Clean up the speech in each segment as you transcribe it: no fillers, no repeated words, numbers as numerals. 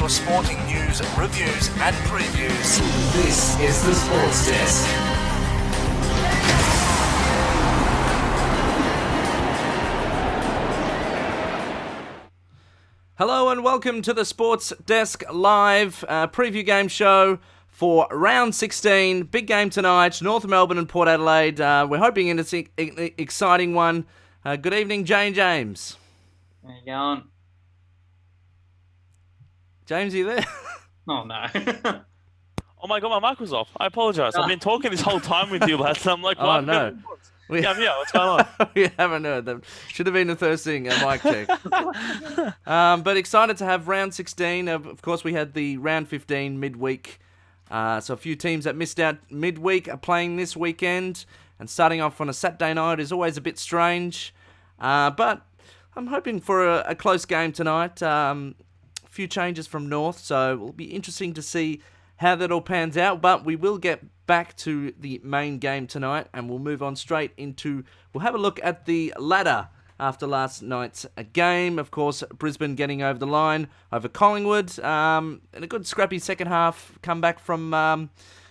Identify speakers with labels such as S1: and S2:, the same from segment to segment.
S1: your sporting news, reviews and previews.
S2: This is the Sports Desk.
S3: Hello and welcome to the Sports Desk Live preview game show for round 16. Big game tonight, North Melbourne and Port Adelaide. We're hoping it's an exciting one. Good evening, Jay and James.
S4: How you going?
S3: James, are you there?
S4: Oh, no.
S5: Oh my god, my mic was off. I apologise. I've been talking this whole time with you, lads. I'm like, what?
S3: Oh, no.
S5: Yeah, I'm here. What's going on?
S3: We haven't heard them. Should have been the first thing, a mic check. But excited to have round 16. Of course, we had the round 15 midweek. So a few teams that missed out midweek are playing this weekend. And starting off on a Saturday night is always a bit strange. But I'm hoping for a close game tonight. A few changes from North, so it'll be interesting to see how that all pans out. But we will get back to the main game tonight, and we'll move on straight into... We'll have a look at the ladder after last night's game. Of course, Brisbane getting over the line over Collingwood. And a good scrappy second half comeback from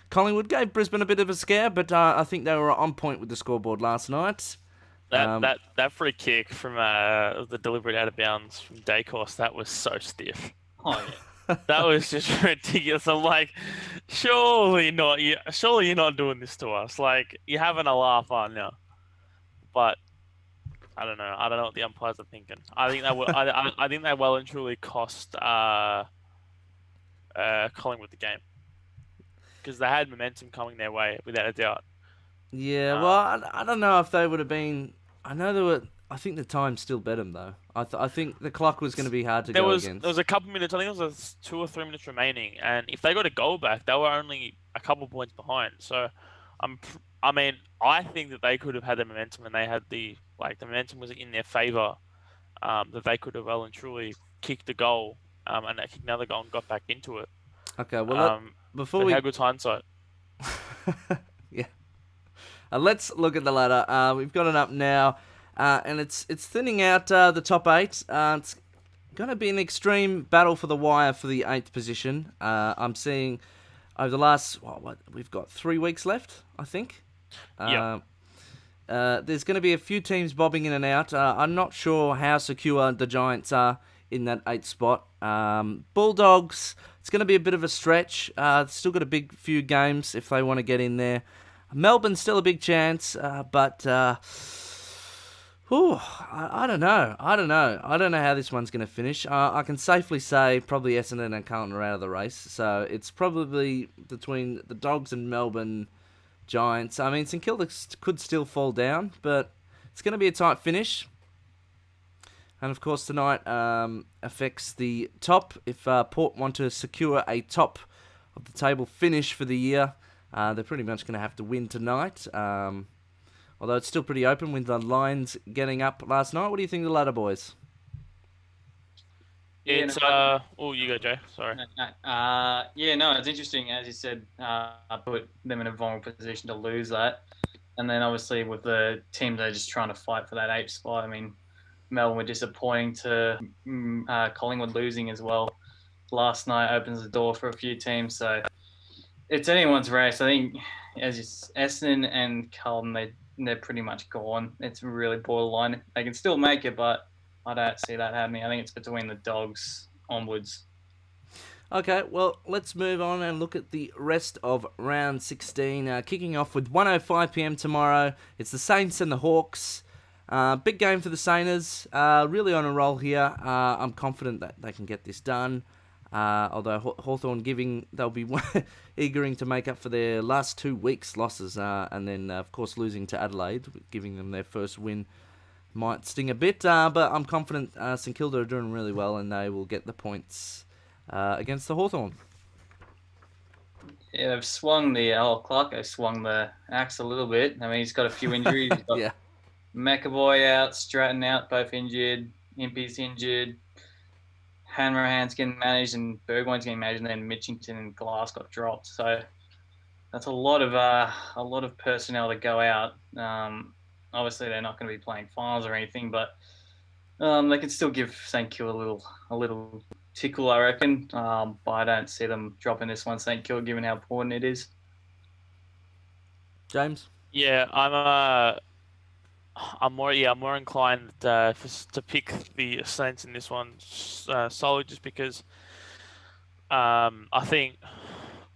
S3: Collingwood. Gave Brisbane a bit of a scare, but I think they were on point with the scoreboard last night.
S5: That free kick from the deliberate out of bounds from Dacos, that was so stiff.
S4: Oh, yeah.
S5: That was just ridiculous. I'm like, surely you're not doing this to us. Like, you're having a laugh, aren't you? But I don't know. I don't know what the umpires are thinking. I think I think they well and truly cost Collingwood the game because they had momentum coming their way without a doubt.
S3: Yeah, well, I don't know if they would have been... I know they were... I think the time still bet them, though. I think the clock was going to be hard to go against.
S5: There was a couple minutes, I think it was 2 or 3 minutes remaining, and if they got a goal back, they were only a couple points behind. So, I think that they could have had the momentum, and they had the momentum was in their favour, that they could have well and truly kicked the goal, and they kicked another goal and got back into it.
S3: Okay, well, before we...
S5: had good hindsight.
S3: Yeah. Let's look at the ladder. We've got it up now. And it's thinning out the top 8. It's going to be an extreme battle for the wire for the 8th position. I'm seeing over the last, we've got 3 weeks left, I think.
S5: Yeah.
S3: There's going to be a few teams bobbing in and out. I'm not sure how secure the Giants are in that 8th spot. Bulldogs, it's going to be a bit of a stretch. Still got a big few games if they want to get in there. Melbourne's still a big chance, but... I don't know. I don't know how this one's going to finish. I can safely say probably Essendon and Carlton are out of the race. So it's probably between the Dogs and Melbourne Giants. I mean, St Kilda could still fall down, but it's going to be a tight finish. And of course, tonight affects the top. If Port want to secure a top of the table finish for the year, they're pretty much going to have to win tonight. Although it's still pretty open with the Lions getting up last night. What do you think of the ladder, boys?
S5: It's you go, Joe. Sorry.
S4: It's interesting. As you said, I put them in a vulnerable position to lose that. And then obviously with the teams that are just trying to fight for that 8th spot, I mean, Melbourne were disappointing to Collingwood losing as well. Last night opens the door for a few teams. So it's anyone's race. I think Essendon and Carlton, they're pretty much gone. It's really borderline. They can still make it, but I don't see that happening. I think it's between the Dogs onwards.
S3: Okay, well, let's move on and look at the rest of round 16. Kicking off with 1:05 p.m. tomorrow. It's the Saints and the Hawks. Big game for the Saints. Really on a roll here. I'm confident that they can get this done. Although Hawthorn they'll be eagering to make up for their last 2 weeks' losses, and then of course losing to Adelaide, giving them their first win might sting a bit. But I'm confident St Kilda are doing really well, and they will get the points against the Hawthorn.
S4: Yeah, they've swung Clark. They swung the axe a little bit. I mean, he's got a few injuries. He's got
S3: Yeah.
S4: McAvoy out, Stratton out, both injured. Impey's injured. Hanrahan's getting managed and Burgoyne's getting managed, and then Mitchington and Glass got dropped. So that's a lot of personnel to go out. Obviously, they're not going to be playing finals or anything, but they can still give St Kilda a little tickle, I reckon. But I don't see them dropping this one, St Kilda, given how important it is.
S3: James?
S5: Yeah, I'm more inclined to pick the Saints in this one, solely just because I think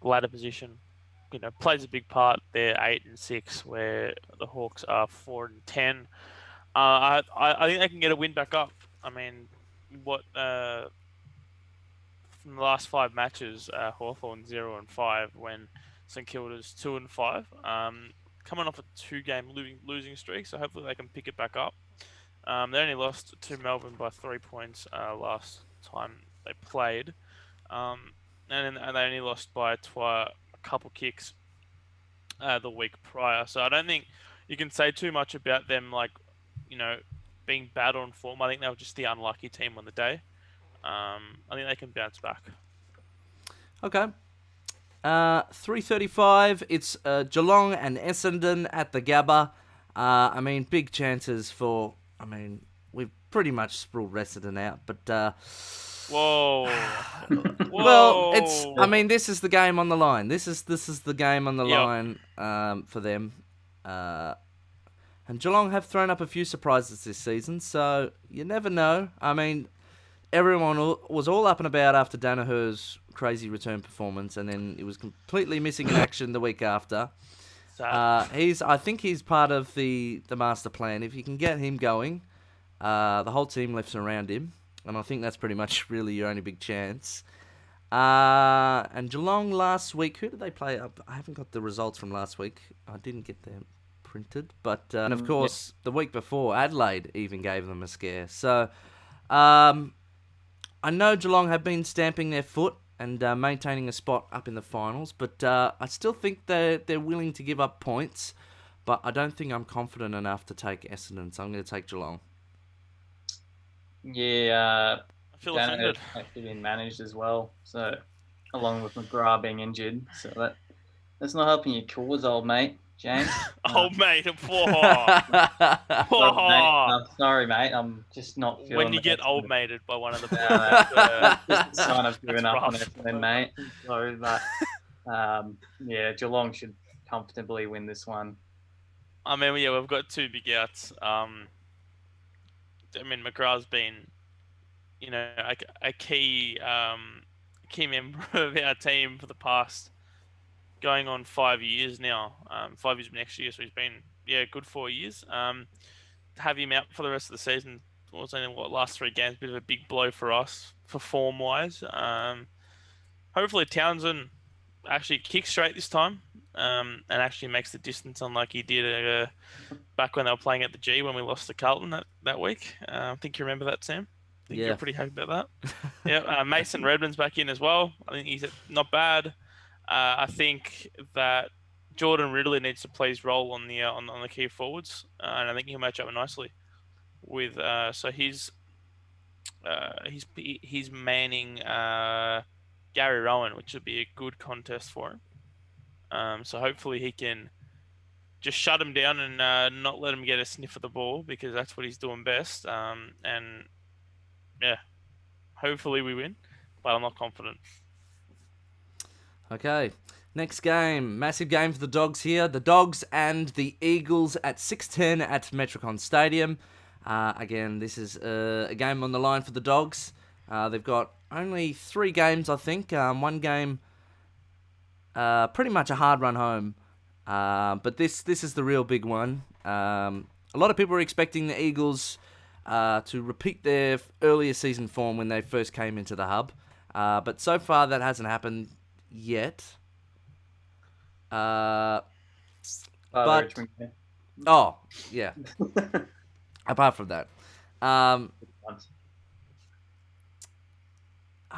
S5: ladder position, plays a big part. They're 8 and 6, where the Hawks are 4 and 10. I think they can get a win back up. I mean, from the last 5 matches, Hawthorn 0 and 5, when St Kilda's 2 and 5. Coming off a 2-game losing streak, so hopefully they can pick it back up. They only lost to Melbourne by 3 points last time they played, and they only lost by a couple kicks the week prior. So I don't think you can say too much about them, being bad on form. I think they were just the unlucky team on the day. I think they can bounce back.
S3: Okay. 3:35. It's Geelong and Essendon at the Gabba. I mean, big chances for. I mean, we've pretty much sprawled Essendon out, but.
S5: Whoa.
S3: Well, it's. I mean, this is the game on the line. This is the game on the
S5: Yep.
S3: line for them. And Geelong have thrown up a few surprises this season, so you never know. I mean, everyone was all up and about after Danaher's crazy return performance, and then he was completely missing in action the week after. I think he's part of the master plan. If you can get him going, the whole team lifts around him, and I think that's pretty much really your only big chance. And Geelong last week, who did they play? I haven't got the results from last week. I didn't get them printed, but and of course the week before Adelaide even gave them a scare. So I know Geelong have been stamping their foot and maintaining a spot up in the finals, but I still think they're willing to give up points, but I don't think I'm confident enough to take Essendon, so I'm going to take Geelong.
S4: Yeah,
S5: I feel offended.
S4: actually been managed as well, so along with McGrath being injured, so that's not helping your cause, old mate, James.
S5: Old mate,
S4: Sorry, mate. I'm sorry, mate. I'm just not feeling.
S5: When you get old mated by one of the
S4: just kind of giving up on
S5: rough.
S4: Essendon, mate. Sorry, but Geelong should comfortably win this one.
S5: I mean, yeah, we've got 2 big outs. I mean, McGrath's been, a key member of our team for the past going on 5 years now. 5 years next year, so he's been a good 4 years. To have him out for the rest of the season was only last 3 games, bit of a big blow for us for form wise. Hopefully Townsend actually kicks straight this time, and actually makes the distance, unlike he did back when they were playing at the G when we lost to Carlton that week. I think you remember that, Sam. I think you're pretty happy about that. Yeah, Mason Redmond's back in as well. I think he's not bad. I think that Jordan Ridley needs to play his role on the key forwards, and I think he'll match up nicely with. So he's manning Gary Rowan, which would be a good contest for him. So hopefully he can just shut him down and not let him get a sniff of the ball, because that's what he's doing best. And yeah, hopefully we win, but I'm not confident.
S3: Okay, next game. Massive game for the Dogs here. The Dogs and the Eagles at 6:10 at Metricon Stadium. Again, this is a game on the line for the Dogs. They've got only 3 games, I think. 1 game, pretty much a hard run home. But this is the real big one. A lot of people are expecting the Eagles to repeat their earlier season form when they first came into the hub. But so far that hasn't happened yet. But oh yeah. Apart from that, I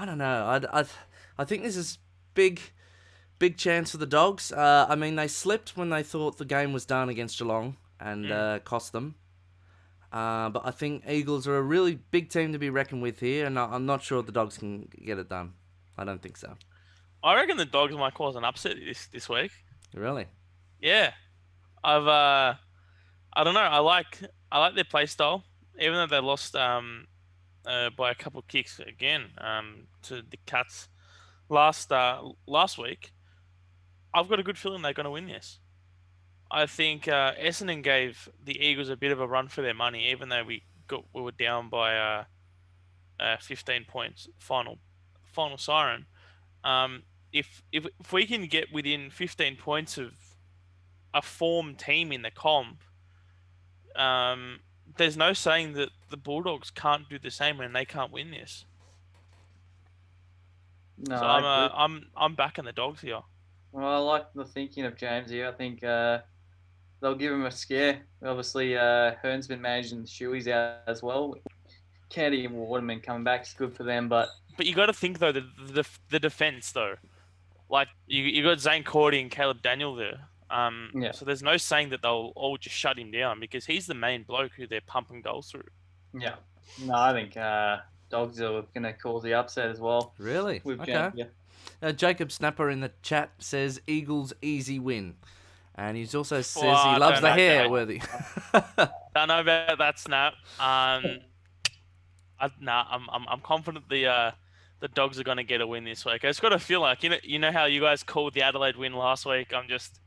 S3: don't know. I think this is big chance for the Dogs. I mean, they slipped when they thought the game was done against Geelong and cost them. But I think Eagles are a really big team to be reckoned with here, and I'm not sure the Dogs can get it done. I don't think so.
S5: I reckon the Dogs might cause an upset this week.
S3: Really?
S5: Yeah, I don't know. I like their play style, even though they lost by a couple of kicks again to the Cats last week. I've got a good feeling they're going to win this. I think Essendon gave the Eagles a bit of a run for their money, even though we were down by 15 points final siren. If we can get within 15 points of a form team in the comp, there's no saying that the Bulldogs can't do the same and they can't win this.
S4: No,
S5: So
S4: I agree.
S5: I'm backing the Dogs here.
S4: Well, I like the thinking of James here. I think they'll give him a scare. Obviously, Hearn's been managing the Shoeys out as well. Candy and Waterman coming back is good for them, but
S5: you got to think though the defense though, like you got Zane Cordy and Caleb Daniel there.
S4: Yeah.
S5: So there's no saying that they'll all just shut him down because he's the main bloke who they're pumping goals through.
S4: yeah. No, I think Dogs are going to cause the upset as well.
S3: Really?
S4: With
S3: Okay.
S4: James, yeah.
S3: Jacob Snapper in the chat says Eagles easy win. And he also says
S5: Well,
S3: he loves the
S5: don't know,
S3: hair,
S5: Jake.
S3: Worthy.
S5: Don't know about that, Snap. I'm confident the Dogs are going to get a win this week. I just got to feel like you know how you guys called the Adelaide win last week. I'm just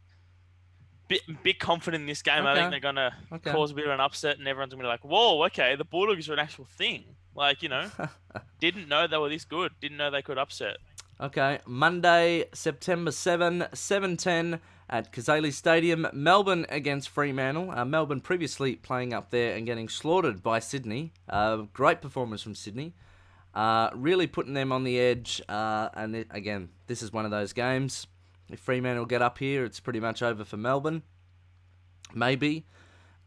S5: bit confident in this game. I think they're going to cause a bit of an upset, and everyone's going to be like, "Whoa, okay, the Bulldogs are an actual thing." Like didn't know they were this good. Didn't know they could upset.
S3: Okay, Monday, September 7:10 at Kazali Stadium, Melbourne against Fremantle. Melbourne previously playing up there and getting slaughtered by Sydney. Great performance from Sydney. Really putting them on the edge. Again, this is one of those games. If Fremantle get up here, it's pretty much over for Melbourne. Maybe.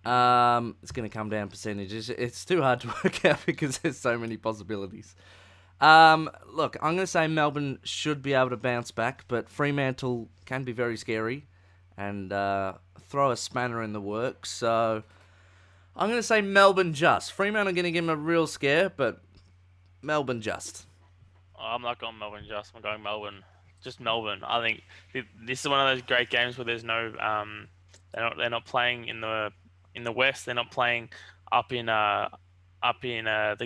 S3: It's going to come down percentages. It's too hard to work out because there's so many possibilities. Look, I'm going to say Melbourne should be able to bounce back, but Fremantle can be very scary and throw a spanner in the works. So I'm going to say Melbourne just. Fremantle are going to give them a real scare, but Melbourne just.
S5: I'm not going Melbourne just. I'm going Melbourne. Just Melbourne. I think this is one of those great games where there's no they're not playing in the West. They're not playing up in the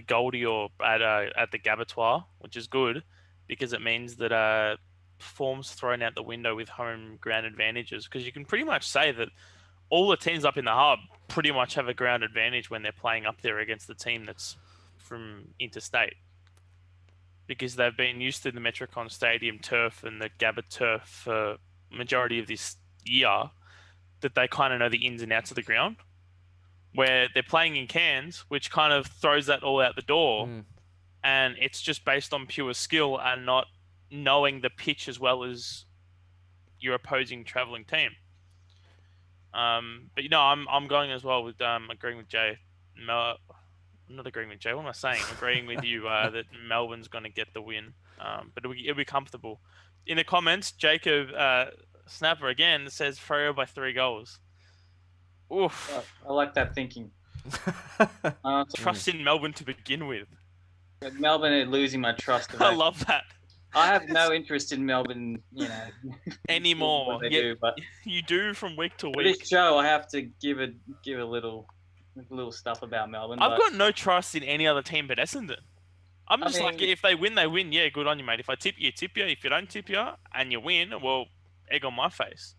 S5: Goldie or at the Gabatoir, which is good because it means that form's thrown out the window with home ground advantages. Because you can pretty much say that all the teams up in the hub pretty much have a ground advantage when they're playing up there against the team that's from interstate. Because they've been used to the Metricon Stadium turf and the Gabba turf for majority of this year, that they kind of know the ins and outs of the ground. Where they're playing in Cairns, which kind of throws that all out the door, and it's just based on pure skill and not knowing the pitch as well as your opposing travelling team. But I'm going as well with agreeing with Jay. I'm not agreeing with Jay. What am I saying? I'm agreeing with you that Melbourne's going to get the win, but it'll be comfortable. In the comments, Jacob Snapper again says Freo by 3 goals. Oof.
S4: I like that thinking.
S5: Trust in Melbourne to begin with.
S4: Melbourne are losing my trust.
S5: I love that.
S4: I have no interest in Melbourne,
S5: anymore.
S4: They do, but
S5: you do from week to
S4: for
S5: week.
S4: this show, I have to give a little stuff about Melbourne.
S5: I've got no trust in any other team but Essendon. I'm just like, if they win, they win. Yeah, good on you, mate. If I tip you, tip you. If you don't tip you and you win, well, egg on my face.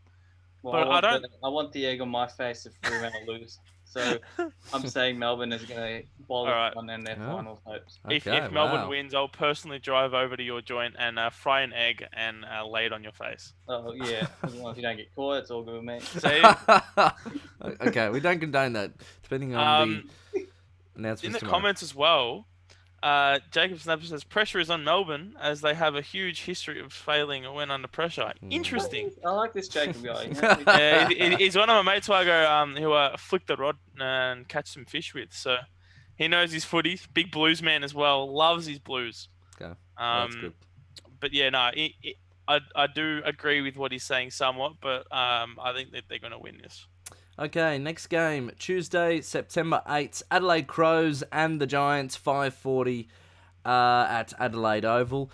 S4: Well,
S5: but
S4: I want the egg on my face if Fremantle lose. So I'm saying Melbourne is going to bowl on in their final hopes.
S5: If Melbourne wins, I'll personally drive over to your joint and fry an egg and lay it on your face.
S4: Oh, yeah. As long as you don't get caught, it's all good with me.
S5: See?
S3: Okay, we don't condone that, depending on the announcements
S5: in the
S3: tomorrow.
S5: comments as well, Jacob Snapper says, pressure is on Melbourne as they have a huge history of failing when under pressure. Interesting.
S4: I like this Jacob guy.
S5: Yeah, he's one of my mates who I go, who flick the rod and catch some fish with. So he knows his footy. Big Blues man as well. Loves his Blues.
S3: Okay, that's good.
S5: But yeah, no, I do agree with what he's saying somewhat, but I think that they're going to win this.
S3: Okay, next game, Tuesday, September 8th, Adelaide Crows and the Giants, 5:40 at Adelaide Oval.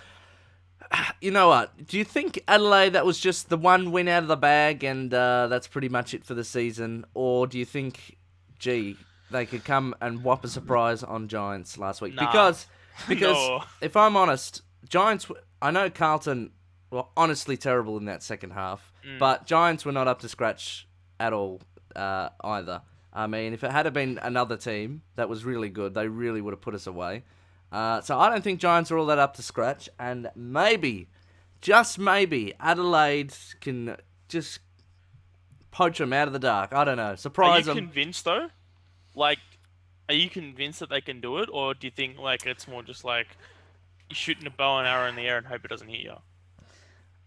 S3: You know what? Do you think Adelaide, that was just the one win out of the bag and that's pretty much it for the season? Or do you think, they could come and whop a surprise on Giants last week.
S5: Nah.
S3: Because
S5: No.
S3: if I'm honest, Giants, I know Carlton were honestly terrible in that second half, but Giants were not up to scratch at all either. I mean, if it had been another team that was really good, they really would have put us away. So I don't think Giants are all that up to scratch, and maybe, just maybe, Adelaide can just poach them out of the dark. I don't know. Surprise
S5: Are you
S3: them.
S5: convinced though? Like, are you convinced that they can do it, or do you think like it's more just like you're shooting a bow and arrow in the air and hope it doesn't hit you?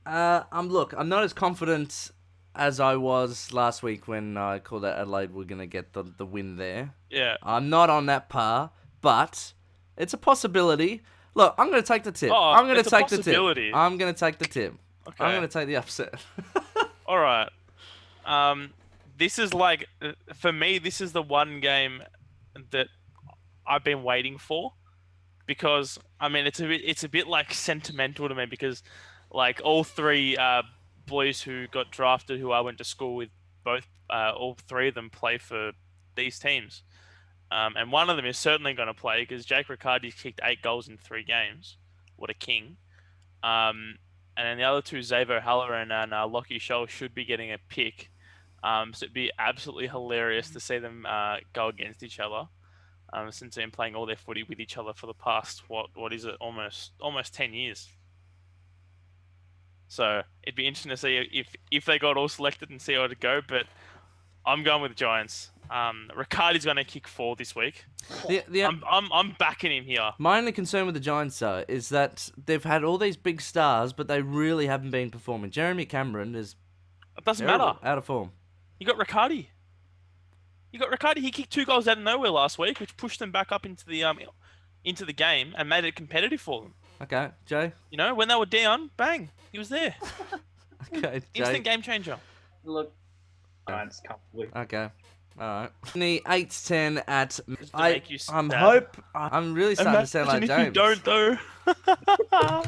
S3: Look, I'm not as confident as I was last week when I called that Adelaide were going to get the win there.
S5: Yeah.
S3: I'm not on that par, but it's a possibility. Look, I'm going to take the tip.
S5: Oh,
S3: I'm going
S5: it's
S3: to
S5: a
S3: take the tip.
S5: possibility.
S3: I'm going to take the tip.
S5: Okay.
S3: I'm going to take the upset.
S5: All right. This is like, for me, this is the one game that I've been waiting for, because I mean it's a bit like sentimental to me, because like all three boys who got drafted, who I went to school with, both all three of them play for these teams, and one of them is certainly going to play because Jake Riccardi's kicked 8 goals in 3 games. What a king! And then the other two, Xavier Halloran and Lockie Scholl, should be getting a pick. So it'd be absolutely hilarious to see them go against each other, since they've been playing all their footy with each other for the past, what is it, almost 10 years. So it'd be interesting to see if they got all selected and see how it'd go, but I'm going with Giants. Riccardi's going to kick 4 this week. I'm backing him here.
S3: My only concern with the Giants, though, is that they've had all these big stars, but they really haven't been performing. Jeremy Cameron is
S5: It doesn't
S3: terrible,
S5: matter.
S3: out of form.
S5: You got Riccardi. He kicked 2 goals out of nowhere last week, which pushed them back up into the game and made it competitive for them.
S3: Okay, Jay.
S5: You know, when they were down, bang, he was there.
S3: Okay, Jay.
S5: Instant game changer.
S4: Look, Giants comfortably.
S3: Okay. All right. The 8-10 at.
S5: make you
S3: I'm
S5: sad.
S3: I'm really starting to sound like
S5: Imagine
S3: James.
S5: if you don't, though.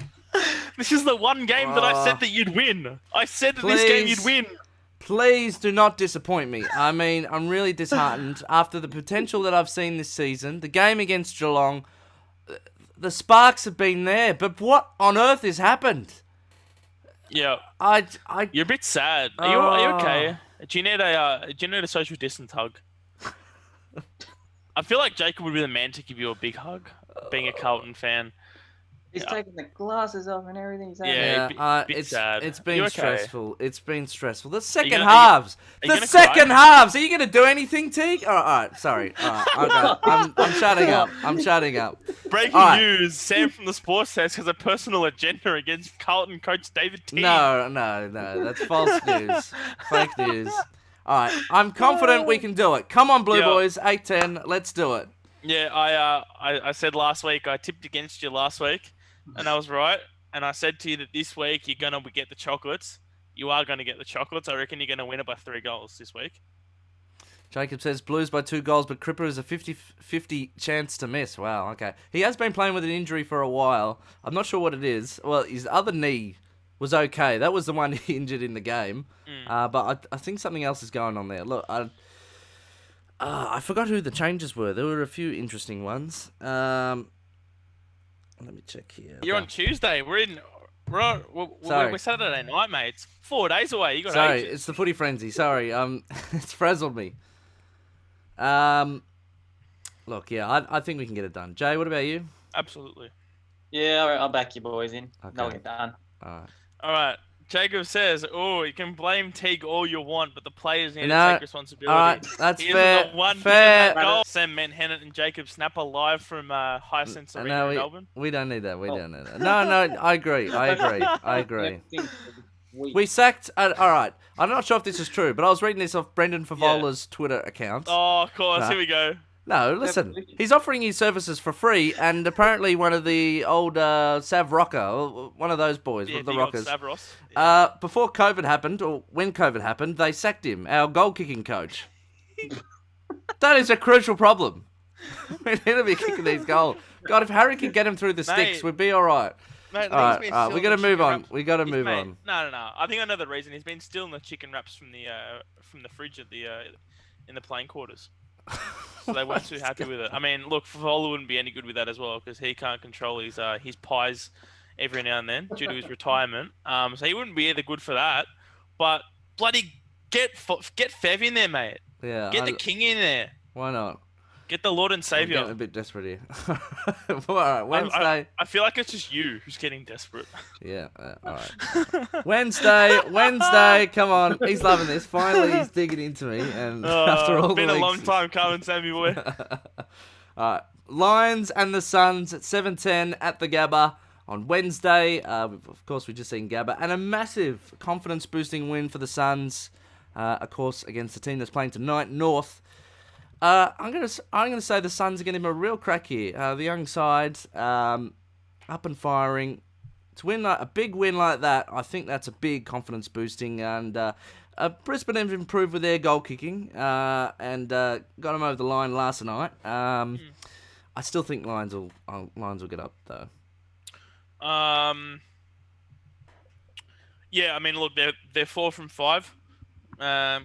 S5: This is the one game that I said that you'd win. I said that this game you'd win.
S3: Please do not disappoint me. I mean, I'm really disheartened after the potential that I've seen this season. The game against Geelong, the sparks have been there, but what on earth has happened?
S5: Yeah. You're a bit sad. Are you okay? Do you need a social distance hug? I feel like Jacob would be the man to give you a big hug, being a Carlton fan.
S4: He's taking the glasses off and everything.
S5: Bit sad.
S3: It's been
S5: okay?
S3: stressful. It's been stressful. The second
S5: gonna-
S3: halves.
S5: are you
S3: The
S5: gonna
S3: second
S5: cry?
S3: halves. Are you going to do anything, Teague? All right. Sorry. All right. Okay. I'm shutting up. I'm shutting up.
S5: Breaking
S3: All right.
S5: news: Sam from the Sports Desk has a personal agenda against Carlton coach David Teague.
S3: No. That's false news. Fake news. All right. I'm confident we can do it. Come on, Blue
S5: Yeah.
S3: Boys. 8-10. Let's do it.
S5: Yeah, I said last week, I tipped against you last week, and I was right. And I said to you that this week you're gonna get the chocolates. You are gonna get the chocolates. I reckon you're gonna win it by 3 goals this week.
S3: Jacob says Blues by 2 goals, but Cripper is a 50-50 chance to miss. Wow, okay. He has been playing with an injury for a while. I'm not sure what it is. Well, his other knee was okay. That was the one he injured in the game. But I think something else is going on there. Look, I forgot who the changes were. There were a few interesting ones. Let me check here.
S5: You're on Tuesday. We're Saturday night, mate. It's 4 days away. You got
S3: Sorry,
S5: ages.
S3: it's the footy frenzy. Sorry, it's frazzled me. Look, yeah, I think we can get it done. Jay, what about you?
S5: Absolutely.
S4: Yeah, all right, I'll back you boys in.
S3: Okay.
S4: They'll get done.
S3: All right.
S5: All right. Jacob says, "Oh, you can blame Teague all you want, but the players need to
S3: No.
S5: take responsibility."
S3: All right, that's
S5: He
S3: fair.
S5: isn't the one
S3: Fair.
S5: kicking that goal. Sam Menhennet and Jacob Snapper live from Hisense Arena
S3: No,
S5: in Melbourne.
S3: we don't need that. We don't need that. No, I agree. I agree.
S4: We
S3: We sacked. All right. I'm not sure if this is true, but I was reading this off Brendan Favola's Twitter account.
S5: Oh, of course.
S3: No.
S5: Here we go.
S3: No, listen. He's offering his services for free, and apparently one of the old Sav Rocker, one of those boys,
S5: Yeah,
S3: the
S5: big old
S3: Rockers.
S5: Stavros.
S3: Before COVID happened, or when COVID happened, they sacked him, our goal kicking coach. That is a crucial problem. We need to be kicking these goals. God, if Harry could get him through the sticks,
S5: Mate.
S3: we'd be all right.
S5: Mate,
S3: All right, we got to move on. We got to move
S5: mate,
S3: on.
S5: No. I think I know the reason. He's been stealing the chicken wraps from the fridge at the in the playing quarters. so they weren't too happy with it. I mean, look, Favola wouldn't be any good with that as well because he can't control his pies every now and then due to his retirement. So he wouldn't be either good for that. But bloody get Fev in there, mate.
S3: Yeah.
S5: Get the king in there.
S3: Why not?
S5: Get the Lord and
S3: I'm
S5: Savior.
S3: getting a bit desperate here. All right, Wednesday.
S5: I feel like it's just you who's getting desperate.
S3: Yeah, all right. Wednesday. Come on, he's loving this. Finally, he's digging into me, and after all
S5: been
S3: the
S5: a
S3: weeks...
S5: long time coming, Sammy boy.
S3: All right, Lions and the Suns at 7:10 at the Gabba on Wednesday. Of course, we've just seen Gabba, and a massive confidence-boosting win for the Suns. Of course, against the team that's playing tonight, North. I'm gonna say the Suns are getting a real crack here. The young side, up and firing. To win a big win like that, I think that's a big confidence boosting. And Brisbane have improved with their goal kicking and got them over the line last night. I still think Lions will get up though.
S5: Yeah, I mean, look, they're 4 from 5,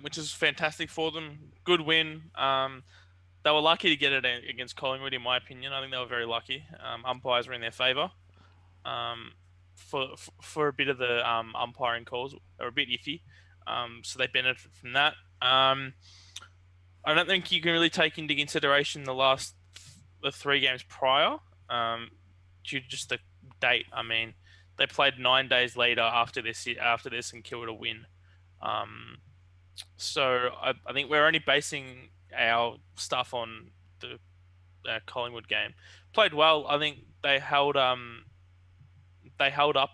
S5: which is fantastic for them. Good win. They were lucky to get it against Collingwood, in my opinion. I think they were very lucky. Umpires were in their favour. For a bit of the umpiring calls are a bit iffy, so they benefit from that. I don't think you can really take into consideration the 3 games prior, due to just the date. I mean, they played 9 days later after this and killed a win. So I think we're only basing our stuff on the Collingwood game. Played well. I think they held up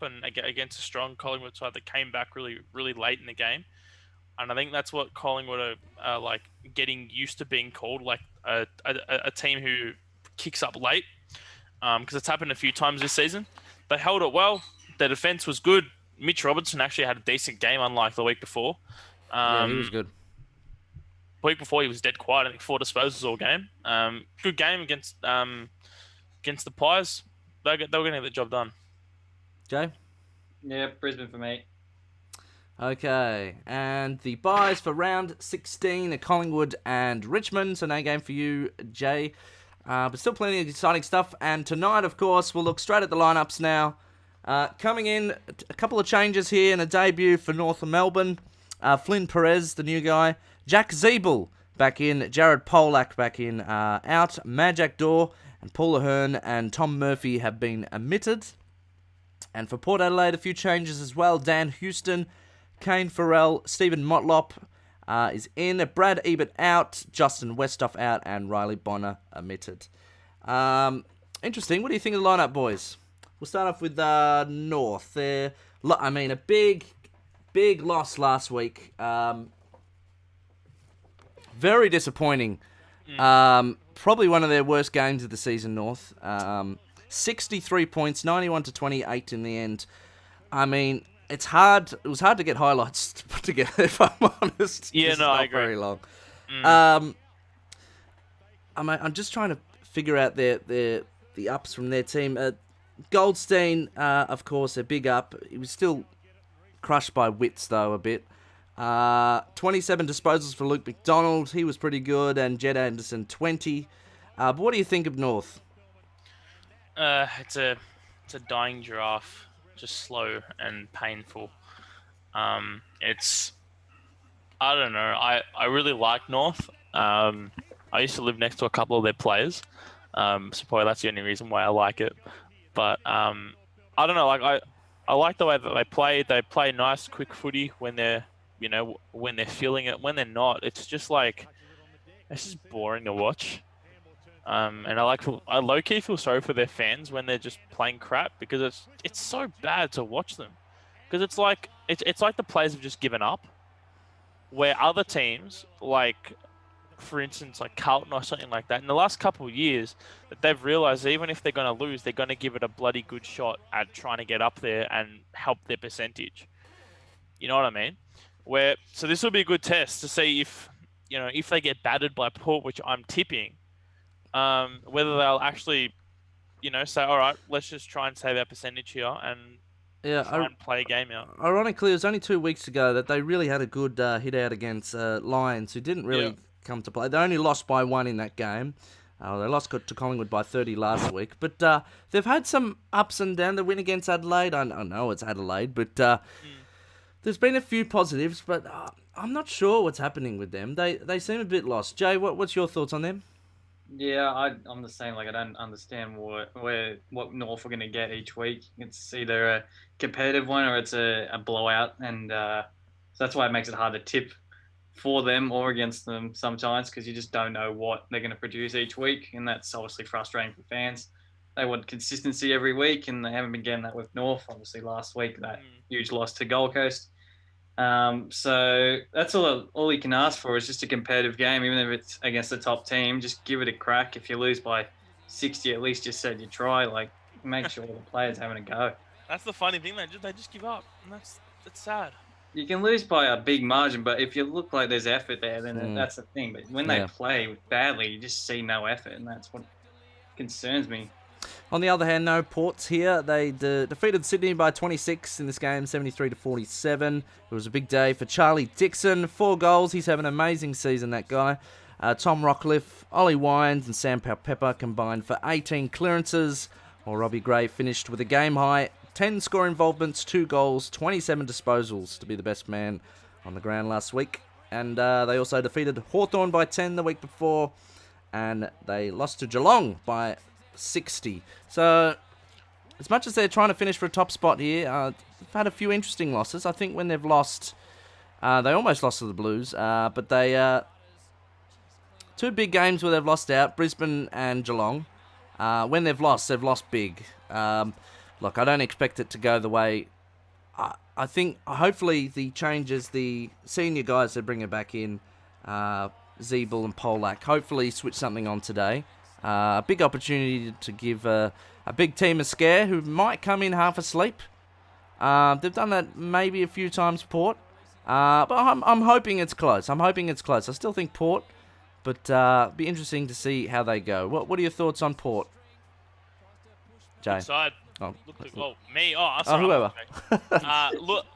S5: and against a strong Collingwood side that came back really, really late in the game. And I think that's what Collingwood are like getting used to being called, like a team who kicks up late, because it's happened a few times this season. They held it well. Their defense was good. Mitch Robertson actually had a decent game, unlike the week before.
S3: Yeah, he was good.
S5: The week before he was dead quiet. I think 4 disposals all game. Good game against the Pies. They were going to get the job done.
S3: Jay?
S4: Yeah, Brisbane for me.
S3: Okay, and the buys for round 16 are Collingwood and Richmond, so no game for you, Jay. But still plenty of exciting stuff. And tonight, of course, we'll look straight at the lineups now. Coming in, a couple of changes here and a debut for North of Melbourne. Flynn Perez, the new guy. Jack Zeeble back in. Jared Polak back in. Out. Majak Dor and Paul Ahern and Tom Murphy have been omitted. And for Port Adelaide, a few changes as well. Dan Houston, Kane Farrell, Stephen Motlop is in. Brad Ebert out. Justin Westhoff out. And Riley Bonner omitted. Interesting. What do you think of the lineup, boys? We'll start off with North. A big loss last week. Very disappointing. Probably one of their worst games of the season, North. 63 points, 91-28 in the end. I mean, it's hard. It was hard to get highlights to put together, if I'm honest.
S5: Yeah, no, I agree.
S3: Very long. I'm just trying to figure out the ups from their team. Goldstein, of course, a big up. He was still crushed by Wits, though, a bit. 27 disposals for Luke McDonald. He was pretty good. And Jed Anderson, 20. But what do you think of North?
S5: It's a dying giraffe. Just slow and painful. I don't know. I really like North. I used to live next to a couple of their players. So probably that's the only reason why I like it. But I don't know. Like I like the way that they play. They play nice, quick footy when they're feeling it. When they're not, it's just boring to watch. And I low key feel sorry for their fans when they're just playing crap because it's so bad to watch them. Because it's like the players have just given up. Where other teams, like for instance, like Carlton or something like that, in the last couple of years, that they've realised that even if they're going to lose, they're going to give it a bloody good shot at trying to get up there and help their percentage. You know what I mean? So this will be a good test to see if they get battered by Port, which I'm tipping, whether they'll actually, say, all right, let's just try and save our percentage here and
S3: Yeah,
S5: try and play a game out.
S3: ironically, it was only 2 weeks ago that they really had a good hit out against Lions, who didn't really come to play. They only lost by 1 in that game. They lost to Collingwood by 30 last week. But they've had some ups and downs. The win against Adelaide, I know it's Adelaide, but there's been a few positives, but I'm not sure what's happening with them. They seem a bit lost. Jay, what's your thoughts on them?
S4: Yeah, I'm the same. Like, I don't understand what North are going to get each week. It's either a competitive one or it's a blowout, and so that's why it makes it hard to tip for them or against them sometimes, because you just don't know what they're going to produce each week, and that's obviously frustrating for fans. They want consistency every week, and they haven't been getting that with North. Obviously, last week, that huge loss to Gold Coast. So that's all you can ask for is just a competitive game, even if it's against the top team. Just give it a crack. If you lose by 60, at least just said you try. Like, make sure the players having a go.
S5: That's the funny thing, they just give up, and that's sad.
S4: You can lose by a big margin, but if you look like there's effort there, then that's the thing. But when they play badly, you just see no effort, and that's what concerns me.
S3: On the other hand, no, Port's here. They defeated Sydney by 26 in this game, 73-47. It was a big day for Charlie Dixon. 4 goals. He's having an amazing season, that guy. Tom Rockcliffe, Ollie Wines and Sam Pepper combined for 18 clearances, while Robbie Gray finished with a game-high 10 score involvements, 2 goals, 27 disposals to be the best man on the ground last week. And they also defeated Hawthorn by 10 the week before, and they lost to Geelong by 60. So, as much as they're trying to finish for a top spot here, they've had a few interesting losses. I think when they've lost, they almost lost to the Blues, but they 2 big games where they've lost out, Brisbane and Geelong. When they've lost big. Look, I don't expect it to go the way. I think hopefully the changes, the senior guys that bring it back in, Zeeble and Polak, hopefully switch something on today. A big opportunity to give a big team a scare who might come in half asleep. They've done that maybe a few times, Port. But I'm hoping it's close. I still think Port, but be interesting to see how they go. What are your thoughts on Port, Jay?
S5: Good side.
S3: Oh,
S5: Me. Oh,
S3: sorry. Whoever.
S5: Look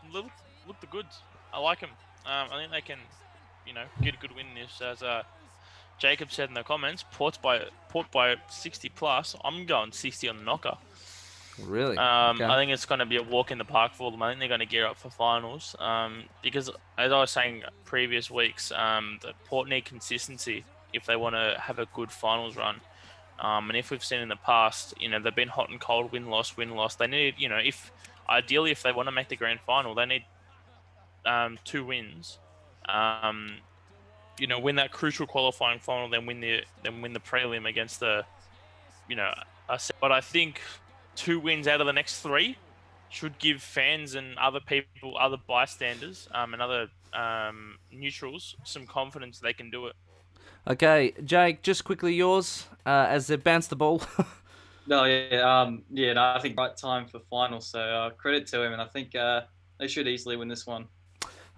S5: the goods. I like them. I think they can, get a good win in this. As Jacob said in the comments, Port by 60 plus. I'm going 60 on the knocker.
S3: Really? Okay.
S5: I think it's going to be a walk in the park for them. I think they're going to gear up for finals. Because as I was saying previous weeks, the Port need consistency if they want to have a good finals run. And if we've seen in the past, they've been hot and cold, win loss. They need, if they want to make the grand final, they need 2 wins. Win that crucial qualifying final, then win the prelim against the, but I think 2 wins out of the next 3 should give fans and other people, other bystanders, and other neutrals some confidence they can do it.
S3: Okay, Jake, just quickly yours, as they bounce the ball.
S4: No, I think right time for finals, so credit to him, and I think they should easily win this one.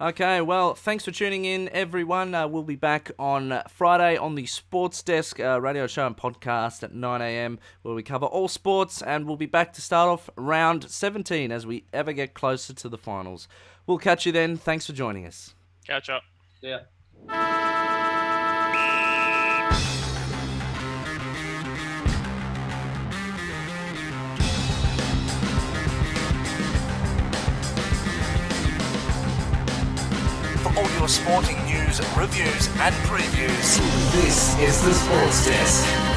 S3: Okay, well, thanks for tuning in, everyone. We'll be back on Friday on the Sports Desk radio show and podcast at 9 a.m, where we cover all sports, and we'll be back to start off round 17 as we ever get closer to the finals. We'll catch you then. Thanks for joining us.
S5: Catch up.
S4: Yeah.
S1: For all your sporting news, reviews and previews.
S2: This is the Sports Desk.